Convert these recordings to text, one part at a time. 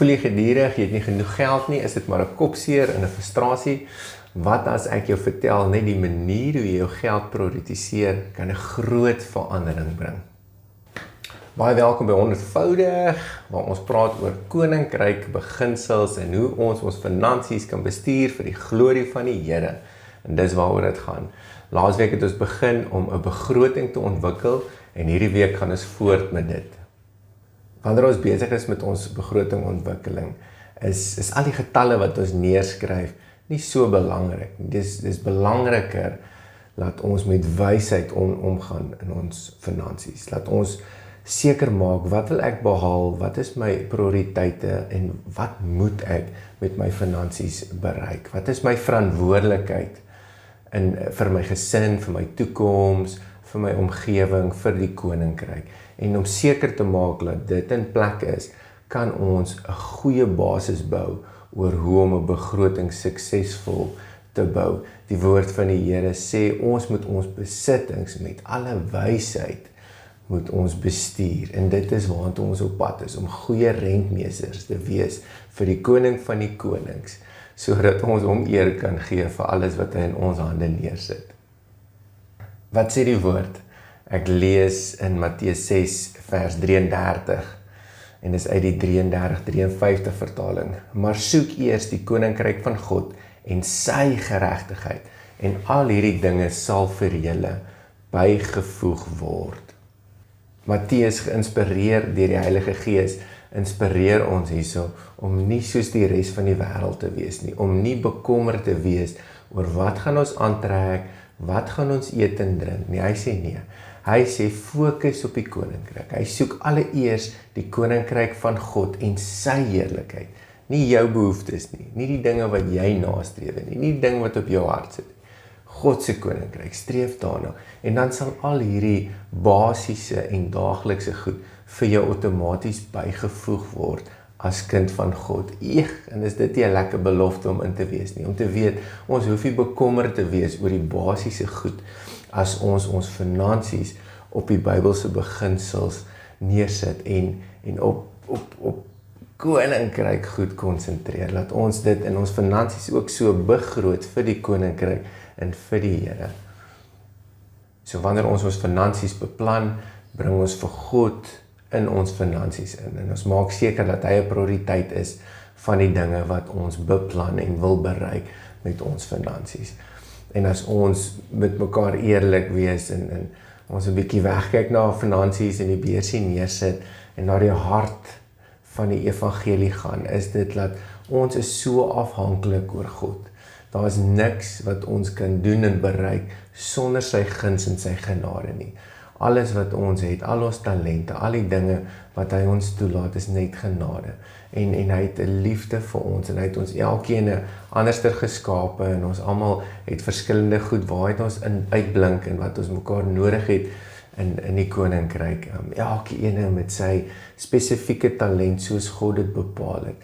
Voel jy gedurig, jy het nie genoeg geld nie, is dit maar 'n kopseer en 'n frustrasie? Wat as ek jou vertel, net die manier hoe jy jou geld prioritiseer, kan 'n groot verandering bring. Baie welkom by 100voudig, waar ons praat oor koninkryk beginsels en hoe ons finansies kan bestuur vir die glorie van die Here. En dis waaroor dit gaan. Laasweek het ons begin om 'n begroting te ontwikkel en hierdie week gaan ons voort met dit. Wanneer ons besig is met ons begrotingontwikkeling, is al die getalle wat ons neerskryf nie so belangrik. Dis belangriker dat ons met wysheid omgaan in ons finansies. Laat ons seker maak, wat wil ek behaal, wat is my prioriteite en wat moet ek met my finansies bereik? Wat is my verantwoordelikheid vir my gesin, vir my toekoms, vir my omgewing, vir die koninkryk? En om seker te maak dat dit in plek is, kan ons 'n goeie basis bou oor hoe om 'n begroting suksesvol te bou. Die woord van die Here sê, ons moet ons besittings met alle wysheid moet ons bestuur. En dit is waartoe ons op pad is, om goeie rentmeesters te wees vir die koning van die konings, sodat ons hom eer kan gee vir alles wat hy in ons hande neersit. Wat sê die woord? Ek lees in Matteus 6 vers 33 en dis uit die 33-53 vertaling. Maar soek eers die koninkryk van God en sy geregtigheid en al hierdie dinge sal vir julle bygevoeg word. Matteus, geïnspireer deur die Heilige Gees, inspireer ons hierso om nie soos die res van die wêreld te wees nie, om nie bekommerd te wees oor wat gaan ons aantrek, wat gaan ons eet en drink nie. Hy sê nee. Hy sê fokus op die koninkryk. Hy soek alleeers die koninkryk van God en sy heerlikheid. Nie jou behoeftes nie die dinge wat jy nastreef nie die ding wat op jou hart sit. God se koninkryk, streef daarna. En dan sal al hierdie basiese en daaglikse goed vir jou outomaties bygevoeg word as kind van God. En is dit nie 'n lekker belofte om in te wees nie, om te weet, ons hoef nie bekommerd te wees oor die basiese goed, as ons finansies op die Bybelse beginsels neersit en op koninkryk goed konsentreer. Laat ons dit in ons finansies ook so begroot vir die koninkryk en vir die Here. So wanneer ons finansies beplan, bring ons vir God in ons finansies in. En ons maak seker dat hy 'n prioriteit is van die dinge wat ons beplan en wil bereik met ons finansies. En as ons met mekaar eerlik wees en ons 'n bietjie wegkyk na finansies en die beursie neersit en na die hart van die evangelie gaan, is dit dat ons is so afhanklik oor God. Daar is niks wat ons kan doen en bereik sonder sy guns en sy genade nie. Alles wat ons het, al ons talente, al die dinge wat hy ons toelaat, is net genade. En hy het 'n liefde vir ons en hy het ons elkeen anderster geskape en ons almal het verskillende goed waar ons in uitblink en wat ons mekaar nodig het in die koninkryk. Elkeen met sy spesifieke talent soos God dit bepaal het.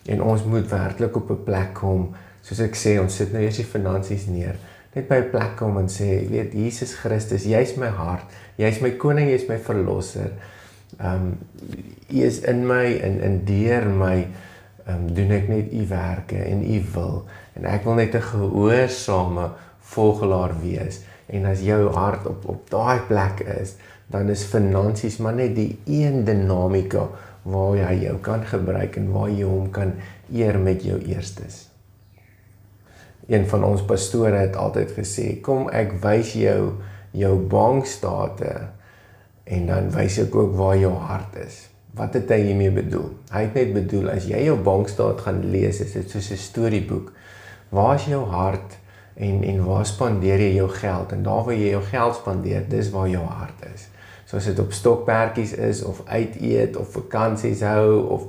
En ons moet werklik op 'n plek kom, soos ek sê, ons sit nou eers die finansies neer, net by 'n plek kom en sê, weet, Jesus Christus, jy's my hart, jy's my koning, jy's my verlosser. U is in my en deur my doen ek net u werke en u wil. En ek wil net 'n gehoorsame volgelaar wees. En as jou hart op daai plek is, dan is finansies maar net die een dinamika waar jy jou kan gebruik en waar jy hom kan eer met jou eerstes. Een van ons pastore het altyd gesê, kom ek wys jou bankstate en dan wys ek ook waar jou hart is. Wat het hy hiermee bedoel? Hy het net bedoel, as jy jou bankstaat gaan lees, is dit soos 'n storieboek. Waar is jou hart en waar spandeer jy jou geld? En daar waar jy jou geld spandeer, dis waar jou hart is. So as dit op stokperdjies is, of uit eet, of vakansies hou, of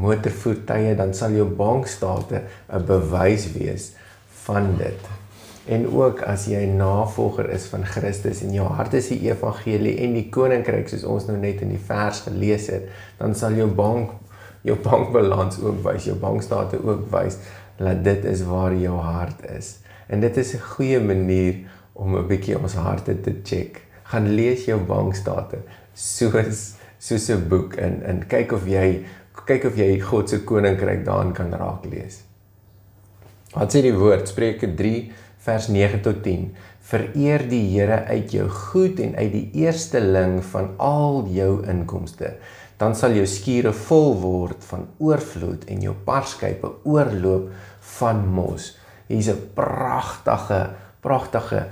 motorvoertuie, dan sal jou bankstate 'n bewys wees van dit. En ook as jy 'n navolger is van Christus en jou hart is die evangelie en die koninkryk, soos ons nou net in die vers gelees het, dan sal jou bankbalans ook wys, jou bankstate ook wys, dat dit is waar jou hart is. En dit is 'n goeie manier om 'n bietjie ons harte te check. Gaan lees jou bankstate soos 'n boek en kyk of jy kyk of jy God se koninkryk daarin kan raak lees. Wat sê die woord, Spreuke 3 vers 9 tot 10. Vereer die Here uit jou goed en uit die eersteling van al jou inkomste. Dan sal jou skure vol word van oorvloed en jou parskype oorloop van mos. Hier is 'n pragtige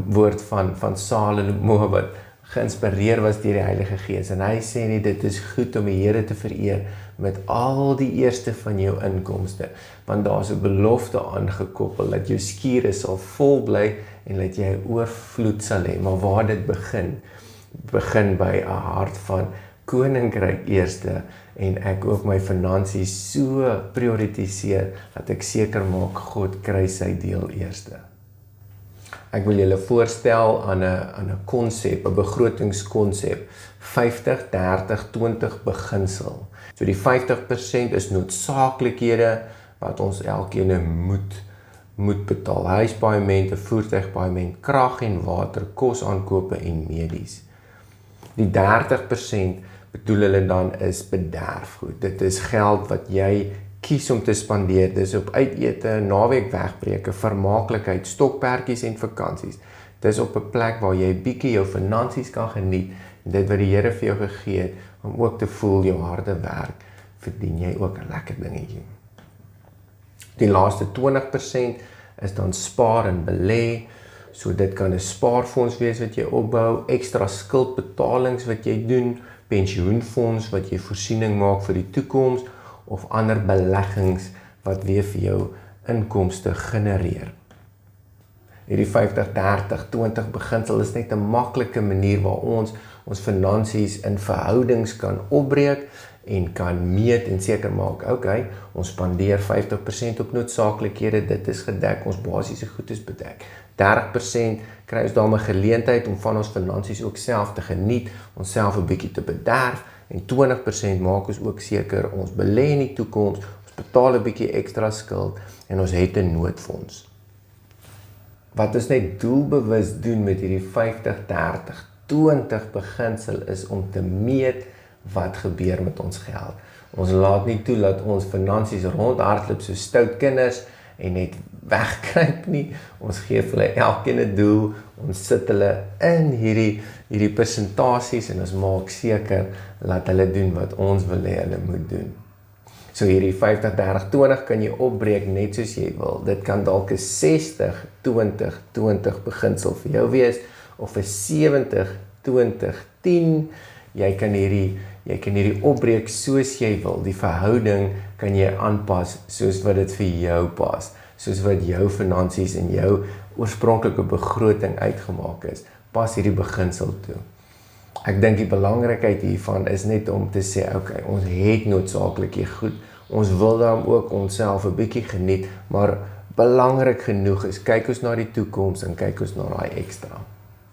woord van Salomo wat geïnspireer was deur die Heilige Gees. En hy sê nie, dit is goed om die Here te vereer met al die eerste van jou inkomste, want daar is 'n belofte aangekoppel dat jou skure sal vol bly en dat jy oorvloed sal hê. Maar waar dit begin by 'n hart van koninkryk eerste en ek ook my finansies so prioritiseer dat ek seker maak God kry sy deel eerste. Ek wil julle voorstel aan 'n konsep, 'n begrotingskonsep, 50-30-20 beginsel. So die 50% is noodsaaklikhede wat ons elkeen moet betaal. Huispaaiement, voertuigpaaiement, krag en water, kos aankope en medies. Die 30% bedoel hulle dan is bederfgoed. Dit is geld wat jy kies om te spandeer. Dis op uitete, naweek wegbreke, vermaaklikheid, stokperdjies en vakansies. Dis op 'n plek waar jy bietjie jou finansies kan geniet en dit wat die Here vir jou gegee het om ook te voel jou harde werk, verdien jy ook 'n lekker dingetjie. Die laaste 20% is dan spaar en belê. So dit kan 'n spaarfonds wees wat jy opbou, ekstra skuldbetalings wat jy doen, pensioenfonds wat jy voorsiening maak vir die toekoms of ander beleggings wat weer vir jou inkomste genereer. Hierdie 50-30-20 beginsel is net 'n maklike manier waar ons finansies in verhoudings kan opbreek en kan meet en seker maak, okay, ons spandeer 50% op noodsaaklikhede, dit is gedek, ons basiese goed is bedek. 30% kry ons dan 'n geleentheid om van ons finansies ook self te geniet, ons self 'n bietjie te bederf en 20% maak ons ook seker ons belê in die toekoms, ons betaal 'n bietjie ekstra skuld en ons het 'n noodfonds. Wat ons net doelbewus doen met hierdie 50-30-20 beginsel is om te meet wat gebeur met ons geld. Ons laat nie toe dat ons finansies rondhardloop so stout kinders en net wegkruip nie. Ons gee vir hulle elkeen 'n doel. Ons sit hulle in hierdie persentasies en ons maak seker dat hulle doen wat ons wil hê hulle moet doen. So hierdie 50-30-20 kan jy opbreek net soos jy wil. Dit kan dalk 'n 60-20-20 beginsel vir jou wees of 'n 70-20-10. Jy kan hierdie opbreek soos jy wil. Die verhouding kan jy aanpas soos wat dit vir jou pas. Soos wat jou finansies en jou oorspronklike begroting uitgemaak is. Pas hierdie beginsel toe. Ek dink die belangrikheid hiervan is net om te sê, okay, ons het noodsaaklik goed. Ons wil dan ook onsself 'n bietjie geniet, maar belangrik genoeg is, kyk ons na die toekoms en kyk ons na daai ekstra.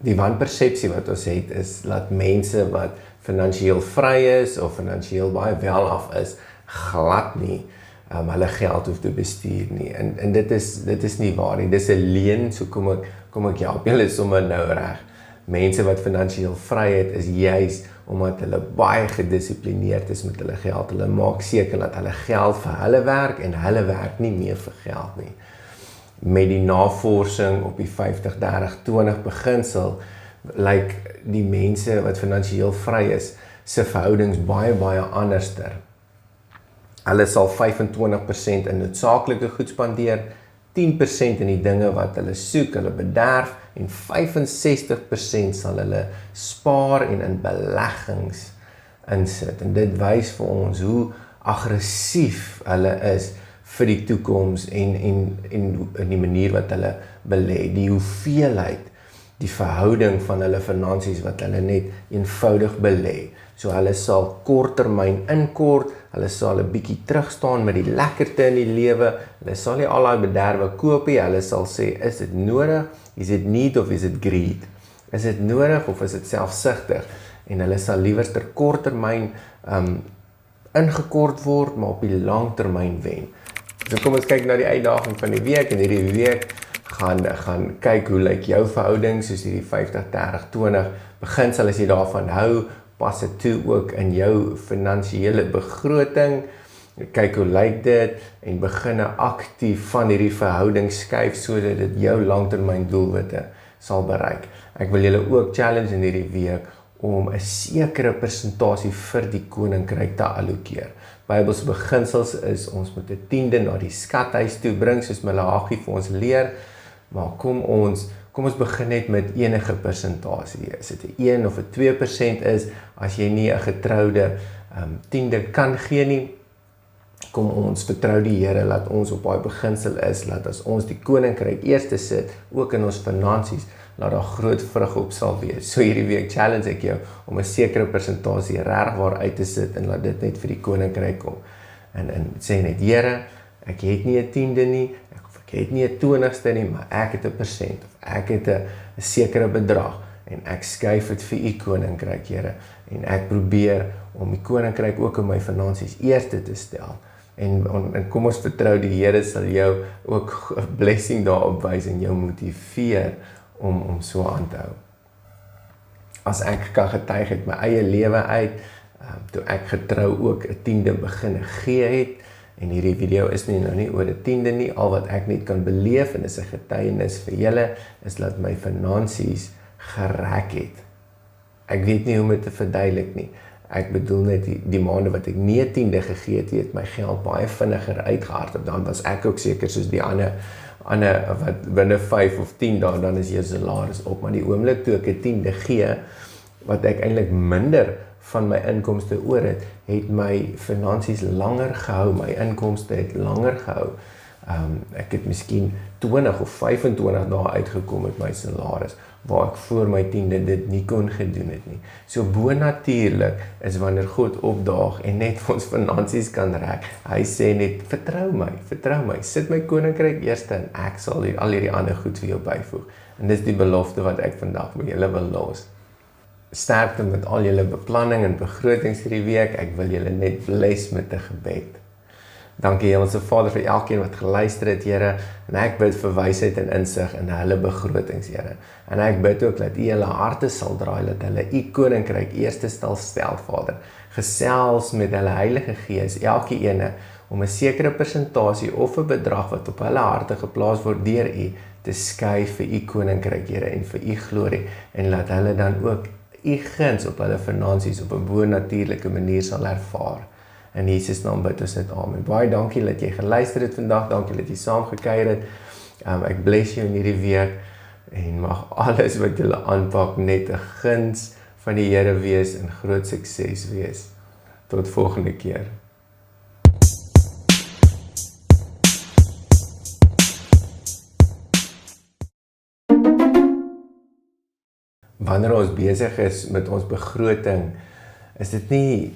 Die wanpersepsie wat ons het is dat mense wat finansiëel vry is of finansiëel baie welaf is, glad nie hulle geld hoef te bestuur nie. En dit is nie waar nie. Dis 'n leuen, so kom ek help julle sommer nou reg. Mense wat finansiëel vry het is juis omdat hulle baie gedissiplineerd is met hulle geld. Hulle maak seker dat hulle geld vir hulle werk en hulle werk nie meer vir geld nie. Met die navorsing op die 50-30-20 beginsel lyk die mense wat finansiëel vry is se verhoudings baie anderster. Hulle sal 25% in noodsaaklike goed spandeer, 10% in die dinge wat hulle soek, hulle bederf en 65% sal hulle spaar en in beleggings insit. En dit wys vir ons hoe aggressief hulle is vir die toekoms en die manier wat hulle belê, die hoeveelheid, die verhouding van hulle finansies wat hulle net eenvoudig belê. So hulle sal korttermyn inkort, hulle sal 'n bietjie terugstaan met die lekkerte in die lewe, hulle sal nie al daai bederwe koop nie, hulle sal sê, is dit nodig, is it need of is it greed? Is dit nodig of is dit selfsugtig? En hulle sal liewer ter korttermyn ingekort word, maar op die langtermyn wen. So kom ons kyk na die uitdaging van die week, en hierdie week gaan kyk hoe lyk jou verhouding, soos hierdie 50-30-20 beginsel as jy daarvan hou, pas dit toe ook in jou finansiële begroting. Kyk hoe lyk dit en begin aktief van hierdie verhouding skuif sodat dit jou langtermyn doelwitte sal bereik. Ek wil julle ook challenge in hierdie week om 'n sekere persentasie vir die koninkryk te allokeer. Bybelse beginsels is ons moet 'n tiende na die skathuis toe bring soos Malagi vir ons leer, maar kom ons begin net met enige persentasie. As dit 'n 1 of 'n 2% is, as jy nie 'n getroude tiende kan gee nie, kom ons vertrou die Here, laat ons op daai beginsel is, laat as ons die koninkryk eerste sit, ook in ons finansies, laat daar groot vrug op sal wees. So hierdie week challenge ek jou om 'n sekere persentasie regwaar uit te sit en laat dit net vir die koninkryk kom. En sê net, Here, ek het nie 'n tiende nie, ek het nie 'n 20ste nie, maar ek het 1% of ek het 'n sekere bedrag en ek skuif dit vir u koninkryk, Here. En ek probeer om die koninkryk ook in my finansies eerste te stel. En kom ons vertrou die Here sal jou ook 'n blessing daarop wys en jou motiveer om so aan te hou. As ek kan getuig uit my eie lewe uit, toe ek getrou ook 'n tiende begin gee het, en hierdie video is nou nie oor 'n tiende nie, al wat ek net kan beleef en is 'n getuienis vir julle, is dat my finansies gerek het. Ek weet nie hoe om dit te verduidelik nie. Ek bedoel net die maande wat ek nie 'n tiende gegee het my geld baie vinniger uitgehardloop. Dan was ek ook seker soos die ander wat binne 5 of 10 dae, dan is jou salaris op. Maar die oomblik toe ek 'n tiende gee, wat ek eintlik minder van my inkomste oor het my finansies langer gehou, my inkomste het langer gehou. Ek het miskien 20 of 25 dae uitgekom met my salaris, waar ek voor my tiende dit nie kon gedoen het nie. So bonatuurlik is wanneer God opdaag en net ons finansies kan rek. Hy sê net, vertrou my, sit my koninkryk eerste en ek sal al hierdie ander goed vir jou byvoeg. En dis die belofte wat ek vandag met julle wil los. Sterkte met al julle beplanning en begrotings hierdie week. Ek wil julle net bless met 'n gebed. Dankie Hemelse Vader vir elkeen wat geluister het, Here, en ek bid vir wysheid en insig in hulle begrotings, Here. En ek bid ook dat U hulle harte sal draai, dat hulle U koninkryk eerste stel, Vader. Gesels met hulle Heilige Gees, elke ene, om 'n sekere persentasie of 'n bedrag wat op hulle harte geplaas word deur U, te skuif vir U koninkryk, Here, en vir U glorie, en laat hulle dan ook U guns op hulle finansies op 'n bonatuurlike manier sal ervaar. In Jesus naam bid ons dit, amen. Baie dankie dat jy geluister het vandag, dankie dat jy saam gekuier het. Ek bless jou in hierdie week, en mag alles wat jy aanpak net 'n guns van die Here wees en groot sukses wees. Tot volgende keer. Wanneer ons besig is met ons begroting, is dit nie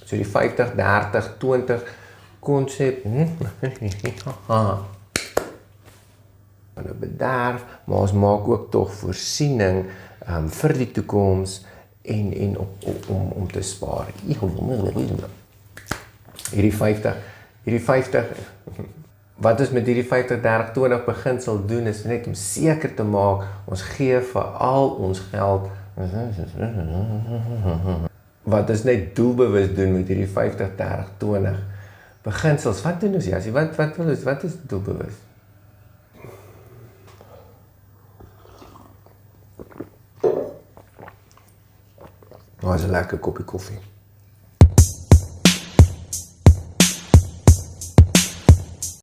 so die 50-30-20 konsep, van 'n bederf, maar ons maak ook tog voorsiening vir die toekoms en om te spaar. Hierdie 50, wat ons met hierdie 50-30-20 beginsel doen, is net om seker te maak, ons gee vir al ons geld, wat ons net doelbewus doen met hierdie 50-30-20 beginsels. Wat doen ons, Jassie? Wat is doelbewus? Dit is 'n lekker koppie koffie.